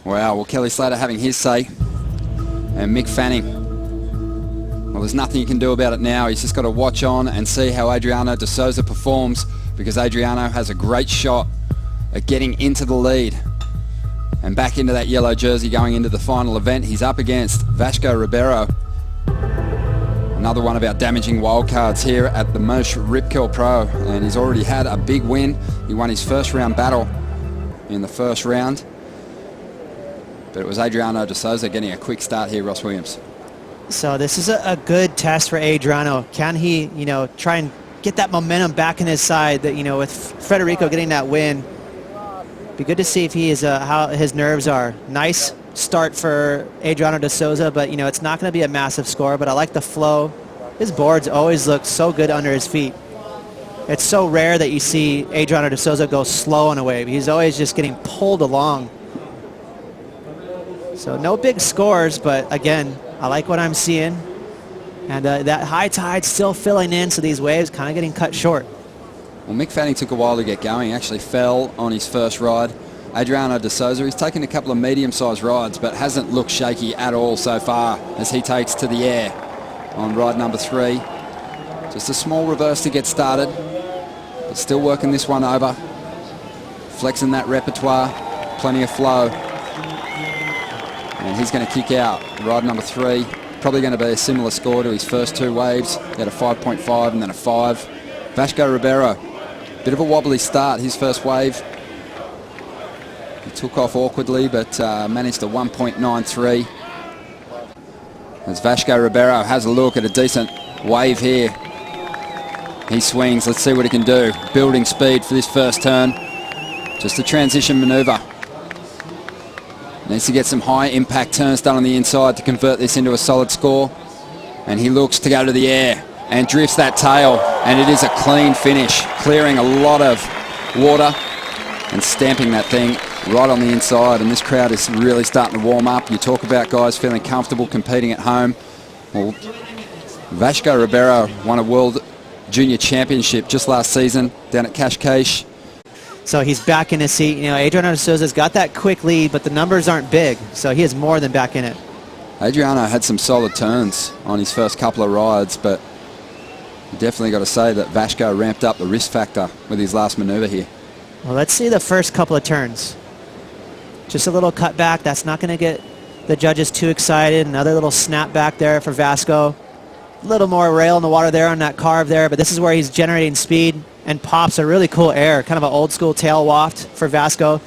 Wow, well, Kelly Slater having his say. And Mick Fanning, well, there's nothing you can do about it now. He's just got to watch on and see how Adriano de Souza performs, because Adriano has a great shot at getting into the lead and back into that yellow jersey going into the final event. He's up against Vasco Ribeiro, another one of our damaging wildcards here at the Moche Ripkel Pro, and he's already had a big win. He won his first round battle in the first round, but it was Adriano de Souza getting a quick start here, Ross Williams. So this is a good test for Adriano. Can he, try and get that momentum back in his side that, with Federico getting that win? Be good to see if he is, how his nerves are. Nice start for Adriano de Souza, but, it's not going to be a massive score, but I like the flow. His boards always look so good under his feet. It's so rare that you see Adriano de Souza go slow on a wave. He's always just getting pulled along. So no big scores, but again, I like what I'm seeing. And that high tide still filling in, so these waves kind of getting cut short. Well, Mick Fanning took a while to get going. He actually fell on his first ride. Adriano de Souza, he's taken a couple of medium-sized rides, but hasn't looked shaky at all so far as he takes to the air on ride number 3. Just a small reverse to get started, but still working this one over. Flexing that repertoire, plenty of flow. And he's going to kick out ride number 3. Probably going to be a similar score to his first 2 waves. He had a 5.5 and then a 5. Vasco Ribeiro, bit of a wobbly start his first wave. He took off awkwardly, but managed a 1.93. As Vasco Ribeiro has a look at a decent wave here. He swings, let's see what he can do. Building speed for this first turn. Just a transition maneuver. Needs to get some high impact turns done on the inside to convert this into a solid score. And he looks to go to the air and drifts that tail, and it is a clean finish, clearing a lot of water and stamping that thing right on the inside. And this crowd is really starting to warm up. You talk about guys feeling comfortable competing at home. Well, Vasco Ribeiro won a World Junior Championship just last season down at Cascais. So he's back in his seat. Adriano de Souza's got that quick lead, but the numbers aren't big, so he is more than back in it. Adriano had some solid turns on his first couple of rides, but you definitely got to say that Vasco ramped up the risk factor with his last maneuver here. Well, let's see the first couple of turns. Just a little cut back. That's not going to get the judges too excited. Another little snap back there for Vasco. A little more rail in the water there on that carve there, but this is where he's generating speed and pops a really cool air, kind of an old school tail waft for Vasco.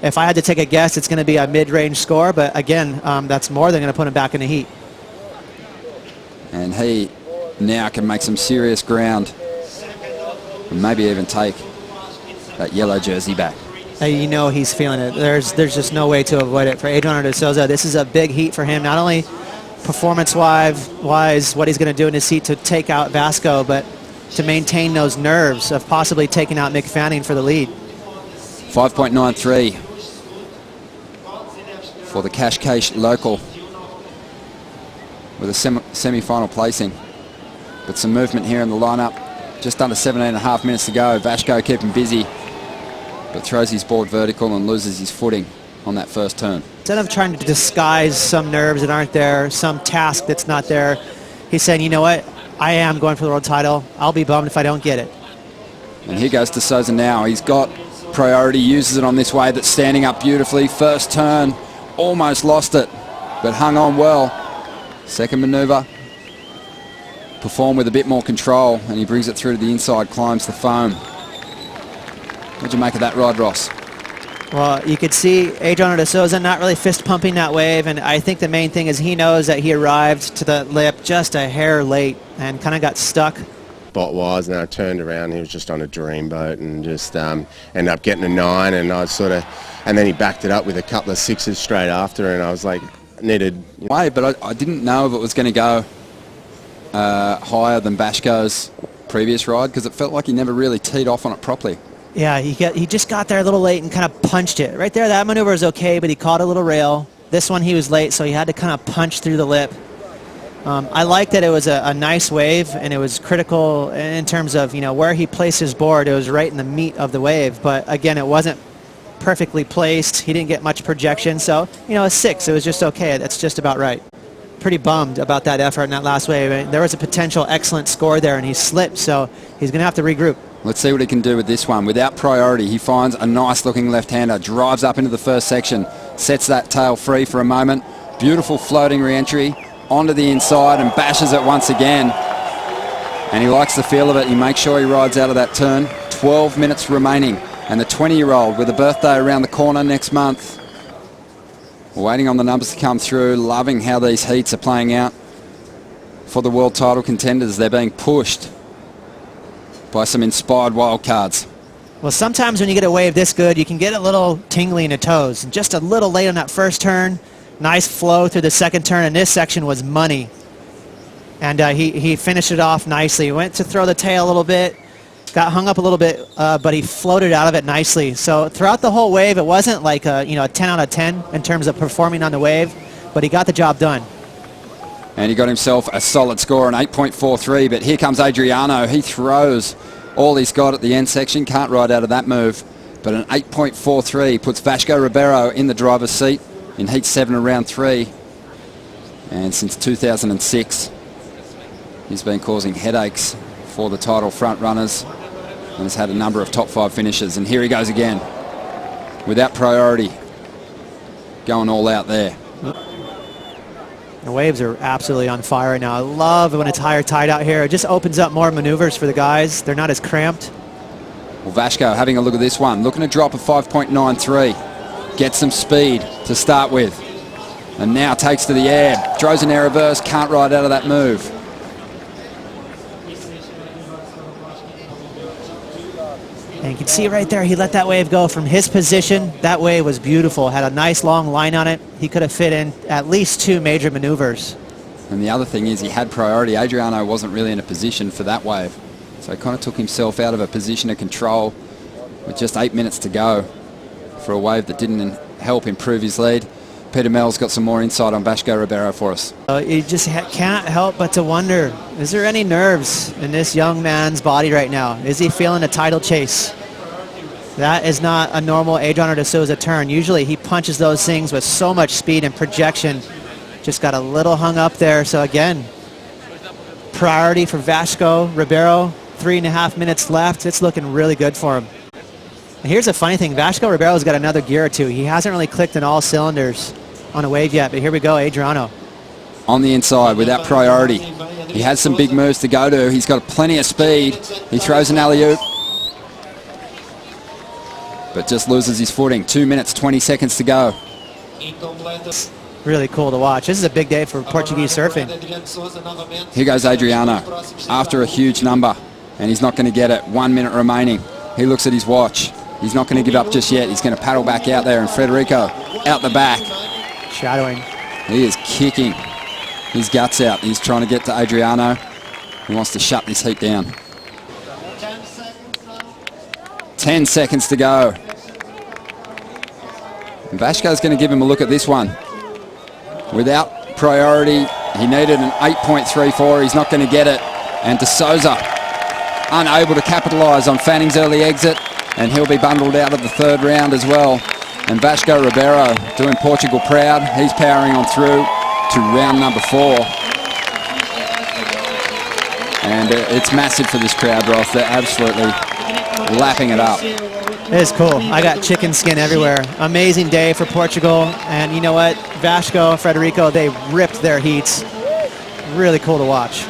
If I had to take a guess, it's going to be a mid-range score, but again, that's more than going to put him back in the heat. And he now can make some serious ground and maybe even take that yellow jersey back. He's feeling it. There's just no way to avoid it for Adriano de Souza. This is a big heat for him, not only performance-wise, what he's going to do in his seat to take out Vasco, but to maintain those nerves of possibly taking out Mick Fanning for the lead. 5.93 for the Cascais local with a semi-final placing. But some movement here in the lineup. Just under 17.5 minutes to go. Vasco keeping busy, but throws his board vertical and loses his footing on that first turn. Instead of trying to disguise some nerves that aren't there, some task that's not there, he's saying, you know what? I am going for the world title. I'll be bummed if I don't get it. And here goes de Souza now. He's got priority, uses it on this wave that's standing up beautifully. First turn, almost lost it, but hung on well. Second maneuver, performed with a bit more control, and he brings it through to the inside, climbs the foam. What'd you make of that ride, Ross? Well, you could see Adriano de Souza not really fist pumping that wave, and I think the main thing is he knows that he arrived to the lip just a hair late and kind of got stuck. Spot was, and I turned around, he was just on a dreamboat and just ended up getting a 9, and I and then he backed it up with a couple of 6s straight after, and I was like, needed. Way, but I didn't know if it was going to go higher than Vasco's previous ride, because it felt like he never really teed off on it properly. Yeah, he just got there a little late and kind of punched it. Right there, that maneuver was okay, but he caught a little rail. This one he was late, so he had to kind of punch through the lip. I like that it was a nice wave, and it was critical in terms of where he placed his board. It was right in the meat of the wave, but again, it wasn't perfectly placed. He didn't get much projection, so, you know, a 6. It was just okay. That's just about right. Pretty bummed about that effort in that last wave. I mean, there was a potential excellent score there, and he slipped, so he's going to have to regroup. Let's see what he can do with this one. Without priority, he finds a nice-looking left-hander, drives up into the first section, sets that tail free for a moment. Beautiful floating re-entry onto the inside and bashes it once again. And he likes the feel of it. He makes sure he rides out of that turn. 12 minutes remaining. And the 20-year-old with a birthday around the corner next month. Waiting on the numbers to come through. Loving how these heats are playing out for the world title contenders. They're being pushed by some inspired wildcards. Well, sometimes when you get a wave this good, you can get a little tingly in the toes. Just a little late on that first turn. Nice flow through the second turn, and this section was money. And he finished it off nicely. Went to throw the tail a little bit, got hung up a little bit, but he floated out of it nicely. So throughout the whole wave, it wasn't like a 10 out of 10 in terms of performing on the wave, but he got the job done. And he got himself a solid score, an 8.43, but here comes Adriano. He throws all he's got at the end section, can't ride out of that move, but an 8.43 puts Vasco Ribeiro in the driver's seat in Heat 7 of round 3. And since 2006, he's been causing headaches for the title front runners and has had a number of top 5 finishes. And here he goes again, without priority, going all out there. The waves are absolutely on fire right now. I love when it's higher tide out here. It just opens up more maneuvers for the guys. They're not as cramped. Well, Vasco having a look at this one, looking to drop a 5.93. Get some speed to start with. And now takes to the air. Throws an air reverse, can't ride out of that move. And you can see right there, he let that wave go from his position. That wave was beautiful. Had a nice long line on it. He could have fit in at least 2 major maneuvers. And the other thing is he had priority. Adriano wasn't really in a position for that wave. So he kind of took himself out of a position of control with just 8 minutes to go for a wave that didn't help improve his lead. Peter Mel's got some more insight on Vasco Ribeiro for us. You just can't help but to wonder, is there any nerves in this young man's body right now? Is he feeling a title chase? That is not a normal Adriano de Souza turn. Usually he punches those things with so much speed and projection. Just got a little hung up there. So again, priority for Vasco Ribeiro. 3.5 minutes left. It's looking really good for him. And here's the funny thing. Vasco Ribeiro's got another gear or two. He hasn't really clicked in all cylinders on a wave yet, but here we go, Adriano. On the inside without priority. He has some big moves to go to. He's got plenty of speed. He throws an alley-oop, but just loses his footing. 2 minutes, 20 seconds to go. Really cool to watch. This is a big day for Portuguese surfing. Here goes Adriano after a huge number, and he's not going to get it. 1 minute remaining. He looks at his watch. He's not going to give up just yet. He's going to paddle back out there, and Federico out the back. Shadowing. He is kicking his guts out. He's trying to get to Adriano. He wants to shut this heat down. 10 seconds to go. And Vasco's going to give him a look at this one. Without priority, he needed an 8.34. He's not going to get it. And de Souza unable to capitalise on Fanning's early exit, and he'll be bundled out of the 3rd round as well. And Vasco Ribeiro doing Portugal proud. He's powering on through to round number 4. And it's massive for this crowd, Ross. They're absolutely lapping it up. It is cool. I got chicken skin everywhere. Amazing day for Portugal. And you know what? Vasco, Federico, they ripped their heats. Really cool to watch.